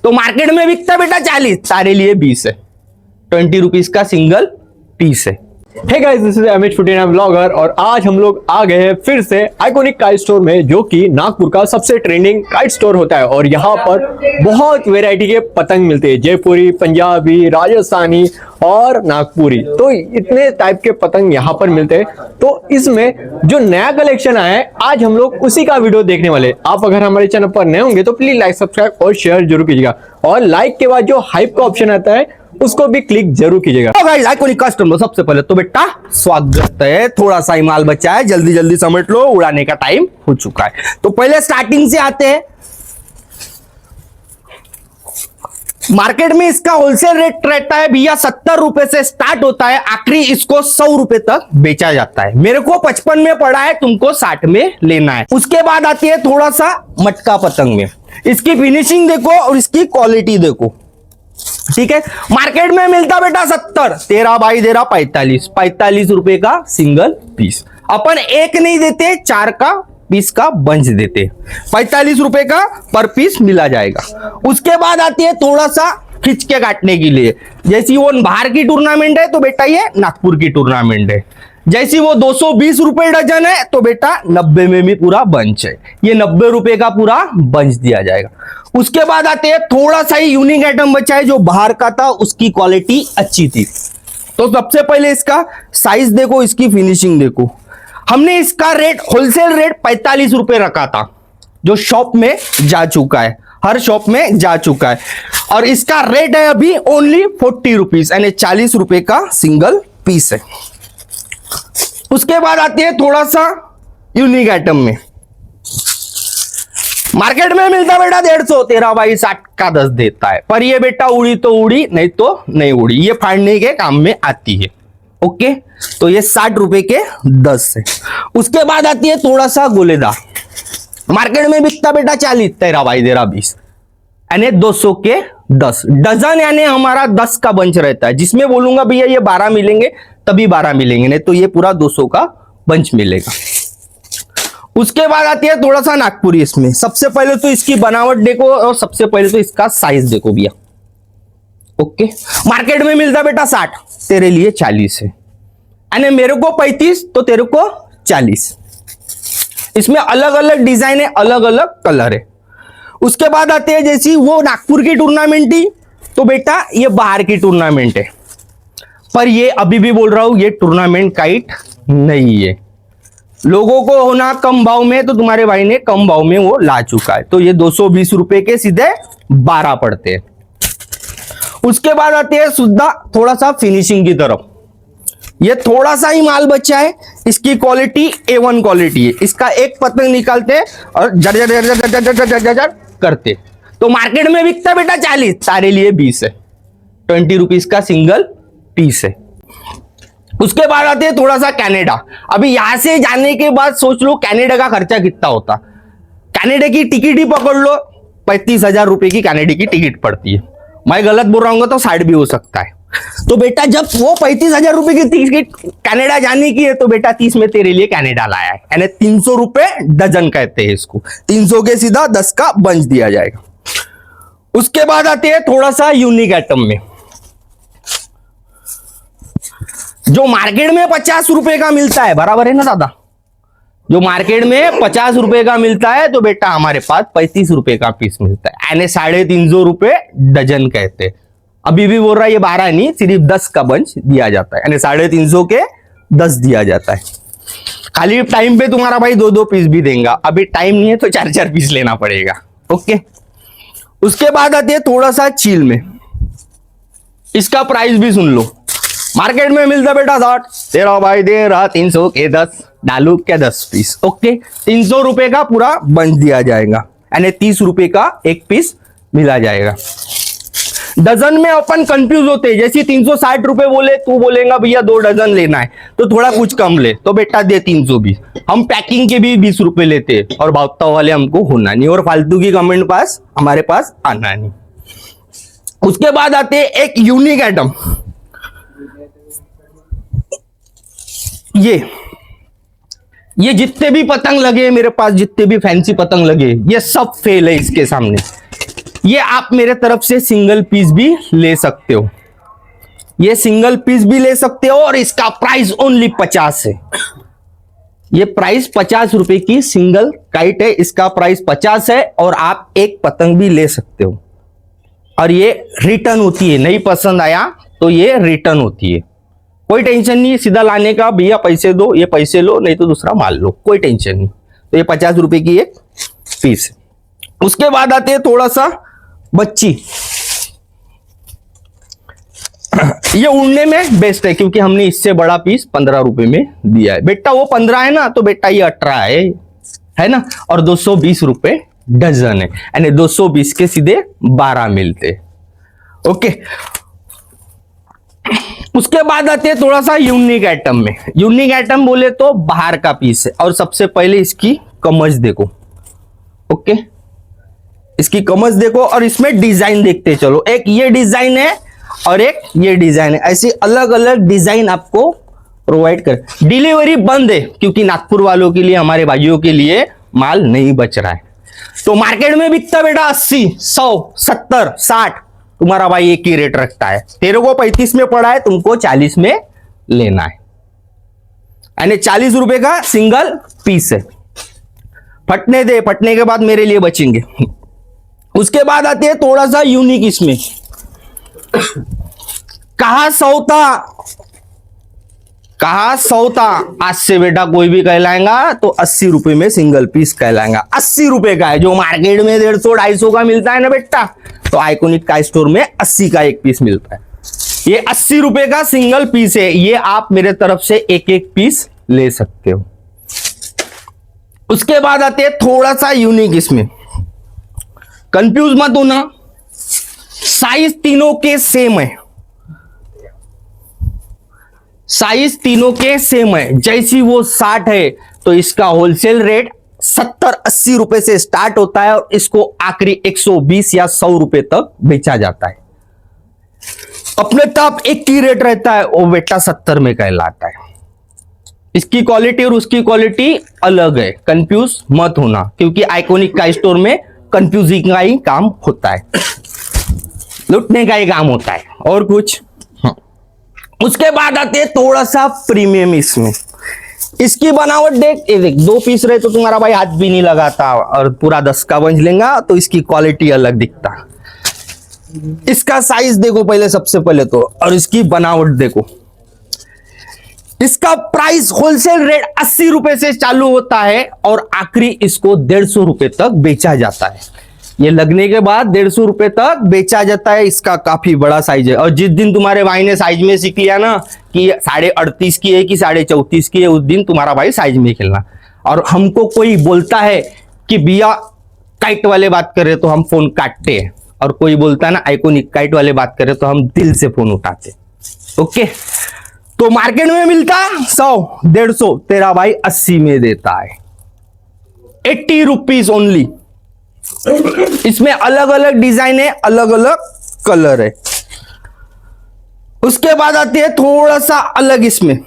तो मार्केट में बिकता बेटा 40, तारे लिए 20 है। 20 रुपीज का सिंगल पीस है। Hey guys, this is MH फुटेना ब्लॉगर और आज हम लोग आ गए हैं फिर से आइकॉनिक काइट स्टोर में, जो कि नागपुर का सबसे ट्रेंडिंग काइट स्टोर होता है। और यहाँ पर बहुत वैरायटी के पतंग मिलते हैं, जयपुरी, पंजाबी, राजस्थानी और नागपुरी। तो इतने टाइप के पतंग यहाँ पर मिलते हैं। तो इसमें जो नया कलेक्शन आया है, आज हम लोग उसी का वीडियो देखने वाले। आप अगर हमारे चैनल पर नए होंगे तो प्लीज लाइक, सब्सक्राइब और शेयर जरूर कीजिएगा। और लाइक के बाद जो हाइप का ऑप्शन आता है उसको भी क्लिक जरूर कीजिएगा। तो गाइस, आइकॉनिक कस्टमर, सबसे पहले तो बेटा स्वागत है। थोड़ा सा ही माल बचा है, जल्दी जल्दी समेट लो, उड़ाने का टाइम हो चुका है। तो पहले स्टार्टिंग से आते हैं। मार्केट में इसका होलसेल रेट रहता है भैया 70 रुपए से स्टार्ट होता है, आखिरी इसको 100 रुपए तक बेचा जाता है। मेरे को 55 में पड़ा है, तुमको 60 में लेना है। उसके बाद आती है थोड़ा सा मटका पतंग में। इसकी फिनिशिंग देखो और इसकी क्वालिटी देखो, ठीक है। मार्केट में मिलता बेटा 70, 13 बाई 13 45 रुपए का सिंगल पीस। अपन एक नहीं देते, 4 का पीस का बंच देते। 45 रुपए का पर पीस मिला जाएगा। उसके बाद आती है थोड़ा सा खिंच के काटने के लिए। जैसी वो बाहर की टूर्नामेंट है तो बेटा ये नागपुर की टूर्नामेंट है। जैसी वो 220 रुपए डजन है तो बेटा 90 में भी पूरा बंच है। ये 90 रुपए का पूरा बंच दिया जाएगा। उसके बाद आते हैं थोड़ा सा ही यूनिक आइटम बचा है, जो बाहर का था उसकी क्वालिटी अच्छी थी। तो सबसे पहले इसका साइज देखो, इसकी फिनिशिंग देखो। हमने इसका रेट, होलसेल रेट 45 रुपए रखा था, जो शॉप में जा चुका है, हर शॉप में जा चुका है। और इसका रेट है अभी ओनली 40 रुपीज, यानी 40 रुपए का सिंगल पीस है। उसके बाद आती है थोड़ा सा यूनिक आइटम में। मार्केट में मिलता बेटा 150, 13 बाई 60 का 10 देता है। पर ये बेटा उड़ी तो उड़ी, नहीं तो नहीं उड़ी, ये फाड़ने के काम में आती है। ओके, तो ये 60 रुपए के 10 है। उसके बाद आती है थोड़ा सा गोलेदार। मार्केट में बिकता बेटा 40, 13 बाई 13 20, यानी 200 के 10 डजन, यानी हमारा 10 का बंच रहता है। जिसमें बोलूंगा भैया ये 12 मिलेंगे तभी 12 मिलेंगे, नहीं तो ये पूरा 200 का बंच मिलेगा। उसके बाद आती है थोड़ा सा नागपुरी। इसमें सबसे पहले तो इसकी बनावट देखो और सबसे पहले तो इसका साइज देखो भैया। ओके, मार्केट में मिलता बेटा 60, तेरे लिए 40 है, यानी मेरे को 35 तो तेरे को 40। इसमें अलग अलग डिजाइन है, अलग अलग कलर है। उसके बाद आते हैं जैसी वो नागपुर की टूर्नामेंट थी तो बेटा ये बाहर की टूर्नामेंट है। पर ये अभी भी बोल रहा हूं, ये टूर्नामेंट काइट नहीं है। लोगों को होना कम भाव में, तो तुम्हारे भाई ने कम भाव में वो ला चुका है। तो ये 220 रुपए के सीधे 12 पड़ते हैं। उसके बाद आते हैं सुद्धा थोड़ा सा फिनिशिंग की तरफ। ये थोड़ा सा ही माल बचा है, इसकी क्वालिटी A1 क्वालिटी है। इसका एक पतंग निकालते हैं और जर जर जर जर जर जर जर जर करते। तो मार्केट में बिकता बेटा 40, तारे लिए 20 है। 20 रुपीज का सिंगल पीस है। उसके बाद आते हैं थोड़ा सा कनाडा। अभी यहां से जाने के बाद सोच लो कनाडा का खर्चा कितना होता। कनाडा की टिकट ही पकड़ लो, 35,000 रुपए की कनाडा की टिकट पड़ती है। मैं गलत बोल रहा हूँ तो 60 भी हो सकता है। तो बेटा जब वो 35,000 रुपए की टिकट कनाडा जाने की है तो बेटा 30 में तेरे लिए कनाडा लाया है, यानी 300 रुपए डजन कहते हैं इसको। 300 के सीधा 10 का बंच दिया जाएगा। उसके बाद आते हैं थोड़ा सा यूनिक आइटम में। जो मार्केट में 50 रुपए का मिलता है, बराबर है ना दादा? जो मार्केट में 50 रुपए का मिलता है तो बेटा हमारे पास 35 रुपए का पीस मिलता है, यानी 350 रुपए डजन कहते हैं। अभी भी बोल रहा है ये 12 नहीं, सिर्फ 10 का बंच दिया जाता है, यानी 350 के 10 दिया जाता है। खाली टाइम पे तुम्हारा भाई 2-2 पीस भी देगा। अभी टाइम नहीं है तो 4-4 पीस लेना पड़ेगा। ओके, उसके बाद आती है थोड़ा सा चील में। इसका प्राइस भी सुन लो। मार्केट में मिलता बेटा 60, 13 बाई 13 300 के 10, डालू के 10 पीस। ओके, 300 रुपए का पूरा बंच दिया जाएगा, यानी 30 रुपए का एक पीस मिला जाएगा। डजन में अपन कंफ्यूज होते हैं। जैसे 360 रुपए बोले, तू बोलेगा भैया 2 डजन लेना है तो थोड़ा कुछ कम ले, तो बेटा दे 320। हम पैकिंग के भी 20 रुपए लेते हैं और भावताव वाले हमको होना नहीं, और फालतू की कमेंट पास हमारे पास आना नहीं। उसके बाद आते हैं एक यूनिक आइटम। ये जितने भी पतंग लगे मेरे पास, जितने भी फैंसी पतंग लगे, ये सब फेल है इसके सामने। ये आप मेरे तरफ से सिंगल पीस भी ले सकते हो, ये सिंगल पीस भी ले सकते हो और इसका प्राइस ओनली 50 है। ये प्राइस 50 रुपए की सिंगल काइट है, इसका प्राइस 50 है और आप एक पतंग भी ले सकते हो और ये रिटर्न होती है, नहीं पसंद आया तो ये रिटर्न होती है, कोई टेंशन नहीं, सीधा लाने का, भैया पैसे दो, ये पैसे लो नहीं तो दूसरा माल लो, कोई टेंशन नहीं। तो ये 50 रुपए की एक पीस है। उसके बाद आते हैं थोड़ा सा बच्ची। ये उड़ने में बेस्ट है क्योंकि हमने इससे बड़ा पीस 15 रुपए में दिया है। बेटा वो 15 है ना, तो बेटा ये 18 है ना, और 220 रुपए डजन है, यानी 220 के सीधे 12 मिलते। ओके, उसके बाद आते हैं थोड़ा सा यूनिक आइटम में। यूनिक आइटम बोले तो बाहर का पीस है और सबसे पहले इसकी कमच देखो। ओके, इसकी कमच देखो और इसमें डिजाइन देखते चलो, एक ये डिजाइन है और एक ये डिजाइन है, ऐसी अलग अलग डिजाइन आपको प्रोवाइड कर। डिलीवरी बंद है क्योंकि नागपुर वालों के लिए, हमारे भाइयों के लिए माल नहीं बच रहा है। तो मार्केट में बिकता बेटा 80, 100, 70, 60, तुम्हारा भाई एक ही रेट रखता है। तेरे को 35 में पड़ा है, तुमको 40 में लेना है, यानी 40 रुपए का सिंगल पीस है। फटने दे, फटने के बाद मेरे लिए बचेंगे। उसके बाद आते हैं थोड़ा सा यूनिक इसमें, कहा सौता आज से बेटा कोई भी कहलाएगा तो 80 रुपए में सिंगल पीस कहलाएगा। 80 रुपए का है, जो मार्केट में 150 250 का मिलता है ना बेटा, तो आइकॉनिक का स्टोर में 80 का एक पीस मिलता है। ये 80 रुपए का सिंगल पीस है, ये आप मेरे तरफ से एक एक पीस ले सकते हो। उसके बाद आते हैं थोड़ा सा यूनिक इसमें, कंफ्यूज मत होना, साइज तीनों के सेम है, साइज तीनों के सेम है। जैसी वो 60 है तो इसका होलसेल रेट 70-80 रुपए से स्टार्ट होता है और इसको आखिरी 120 या 100 रुपए तक बेचा जाता है। अपने तब एक ही रेट रहता है, वो बेटा 70 में कहलाता है। इसकी क्वालिटी और उसकी क्वालिटी अलग है, कंफ्यूज मत होना, क्योंकि आइकॉनिक का स्टोर में कंफ्यूजिंग का ही काम होता है, लूटने का ही काम होता है, और कुछ। उसके बाद आते हैं थोड़ा सा प्रीमियम इसमें। इसकी बनावट देख, ये देख, 2 पीस रहे तो तुम्हारा भाई हाथ भी नहीं लगाता और पूरा 10 का बंच लेगा तो इसकी क्वालिटी अलग दिखता। इसका साइज देखो पहले, सबसे पहले तो, और इसकी बनावट देखो। इसका प्राइस होलसेल रेट 80 रुपए से चालू होता है और आखिरी इसको 150 रुपए तक बेचा जाता है। ये लगने के बाद 150 रुपए तक बेचा जाता है। इसका काफी बड़ा साइज है, और जिस दिन तुम्हारे भाई ने साइज में सीख लिया ना कि 38.5 की है कि 34.5 की है, उस दिन तुम्हारा भाई साइज में खेलना। और हमको कोई बोलता है कि भैया काइट वाले बात करे तो हम फोन काटते हैं, और कोई बोलता है ना आइकॉनिक काइट वाले बात करे तो हम दिल से फोन उठाते। ओके, तो मार्केट में मिलता 100-150, तेरा भाई 80 में देता है, 80 रुपीज ओनली। इसमें अलग अलग डिजाइन है, अलग अलग कलर है। उसके बाद आती है थोड़ा सा अलग इसमें,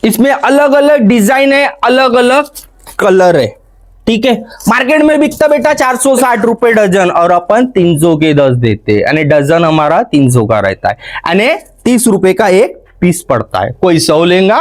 इसमें अलग अलग डिजाइन है, अलग अलग कलर है। ठीक है, मार्केट में बिकता बेटा 460 रुपए डजन और अपन 300 के 10 देते हैं, यानी डजन हमारा 300 का रहता है, यानी 30 रुपए का एक पीस पड़ता है। कोई 100 लेगा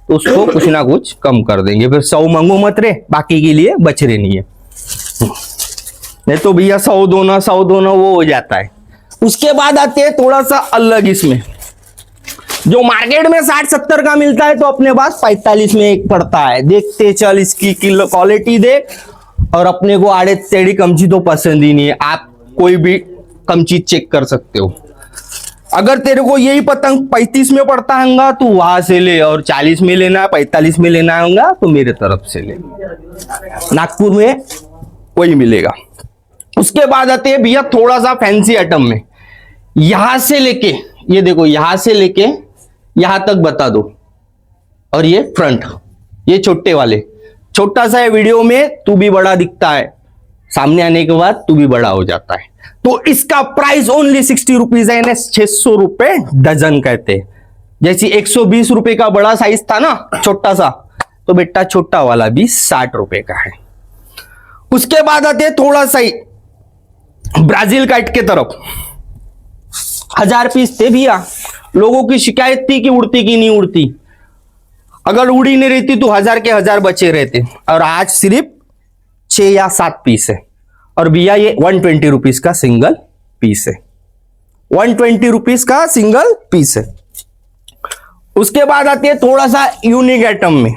तो उसको कुछ ना कुछ कम कर देंगे, फिर 100 मांगो मत रे, बाकी के लिए बच रहे नहीं है, नहीं तो भैया 100 दो ना वो हो जाता है। उसके बाद आते हैं थोड़ा सा अलग इसमें, जो मार्केट में 60-70 का मिलता है तो अपने पास 45 में एक पड़ता है। देखते चल, इसकी क्वालिटी देख, और अपने को आड़े टेढ़ी कमची तो पसंद ही नहीं है। आप कोई भी कमची चेक कर सकते हो। अगर तेरे को यही पतंग 35 में पड़ता है तो वहां से ले, और 40 में लेना है, 45 में लेना होगा तो मेरे तरफ से ले, नागपुर में वही मिलेगा। उसके बाद आते हैं भैया थोड़ा सा फैंसी आइटम में, यहां से लेके, ये देखो, यहां से लेके यहां तक बता दो, और ये फ्रंट, ये छोटे वाले, छोटा सा है, वीडियो में तू भी बड़ा दिखता है, सामने आने के बाद तू भी बड़ा हो जाता है। तो इसका प्राइस ओनली 60 रुपीज है, 600 रुपए डजन कहते हैं। जैसे 120 रुपए का बड़ा साइज था ना छोटा सा, तो बेटा छोटा वाला भी 60 रुपए का है। उसके बाद आते हैं थोड़ा सा ही ब्राजील काट के तरफ। 1000 पीस थे भैया, लोगों की शिकायत थी कि उड़ती की नहीं उड़ती, अगर उड़ी नहीं रहती तो 1000 के 1000 बचे रहते, और आज सिर्फ 6 या 7 पीस है। और भैया ये 120 रुपीज का सिंगल पीस है, 120 रुपीज का सिंगल पीस है। उसके बाद आते हैं थोड़ा सा यूनिक आइटम में,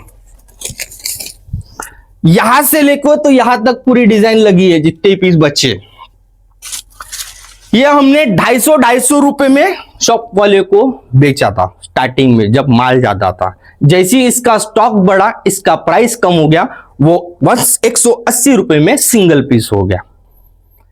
यहां से लेकर तो यहां तक पूरी डिजाइन लगी है, जितने पीस बचे। ये हमने 250 रुपए में शॉप वाले को बेचा था स्टार्टिंग में, जब माल ज्यादा था। जैसे ही इसका स्टॉक बढ़ा, इसका प्राइस कम हो गया, वो बस 180 रुपए में सिंगल पीस हो गया।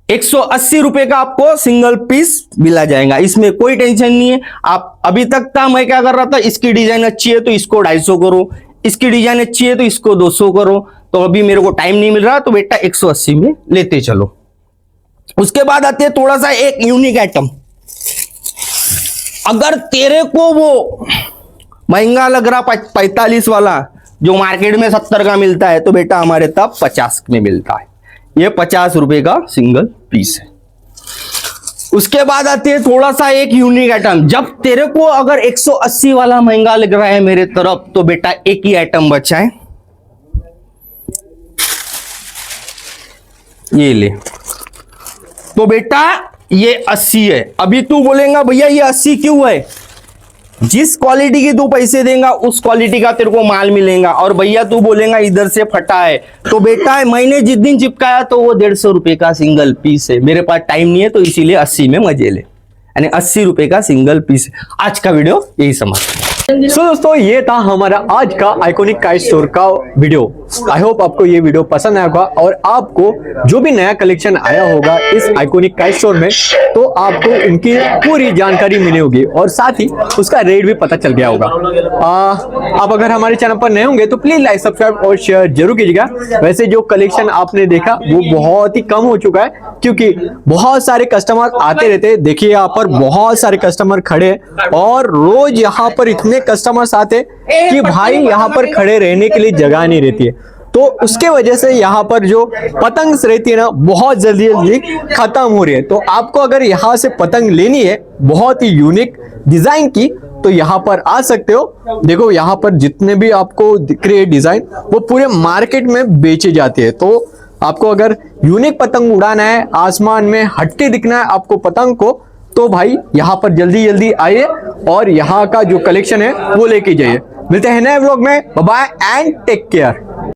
180 रुपए का आपको सिंगल पीस मिला जाएगा, इसमें कोई टेंशन नहीं है। आप अभी तक था मैं क्या कर रहा था, इसकी डिजाइन अच्छी है तो इसको 250 करो, इसकी डिजाइन अच्छी है तो इसको 200 करो, तो अभी मेरे को टाइम नहीं मिल रहा, तो बेटा 180 में लेते चलो। उसके बाद आते हैं थोड़ा सा एक यूनिक आइटम। अगर तेरे को वो महंगा लग रहा 45 वाला जो मार्केट में 70 का मिलता है, तो बेटा हमारे तब 50 में मिलता है। ये 50 रुपए का सिंगल पीस है। उसके बाद आते हैं थोड़ा सा एक यूनिक आइटम। जब तेरे को अगर 180 वाला महंगा लग रहा है मेरे तरफ, तो बेटा एक ही आइटम बचा है, ये ले। तो बेटा ये 80 है। अभी तू बोलेगा भैया ये 80 क्यों है, जिस क्वालिटी के तू पैसे देगा उस क्वालिटी का तेरे को माल मिलेगा। और भैया तू बोलेगा इधर से फटा है, तो बेटा मैंने जिस दिन चिपकाया तो वो 150 रुपए का सिंगल पीस है। मेरे पास टाइम नहीं है तो इसीलिए 80 में मजे ले, यानी 80 रुपए का सिंगल पीस। आज का वीडियो यही समझ। सो दोस्तों, ये था हमारा आज का आइकॉनिक काइट स्टोर का वीडियो। आई होप आपको ये वीडियो पसंद आया होगा, और आपको जो भी नया कलेक्शन आया होगा इस आइकॉनिक काइट स्टोर में, तो आपको उनकी पूरी जानकारी मिली होगी, और साथ ही उसका रेट भी पता चल गया होगा। आप अगर हमारे चैनल पर नए होंगे तो प्लीज लाइक, सब्सक्राइब और शेयर जरूर कीजिएगा। वैसे जो कलेक्शन आपने देखा वो बहुत ही कम हो चुका है, क्योंकि बहुत सारे कस्टमर आते रहते हैं। देखिए यहाँ पर बहुत सारे कस्टमर खड़े हैं, और रोज यहाँ पर इतने कस्टमर्स आते कि भाई यहाँ पर खड़े रहने के लिए जगह नहीं रहती है। तो उसके वजह से यहाँ पर जो पतंग रहती है ना, बहुत जल्दी जल्दी खत्म हो रही है। तो आपको अगर यहाँ से पतंग लेनी है बहुत ही यूनिक डिजाइन की, तो यहाँ पर आ सकते हो। देखो यहाँ पर जितने भी आपको दिख रही है डिजाइन, वो पूरे मार्केट में बेचे जाते हैं। तो आपको अगर यूनिक पतंग उड़ाना है, आसमान में हटके दिखना है आपको पतंग को, तो भाई यहाँ पर जल्दी जल्दी आइए और यहाँ का जो कलेक्शन है वो लेके जाइए। मिलते हैं नए व्लॉग में, bye bye and take care.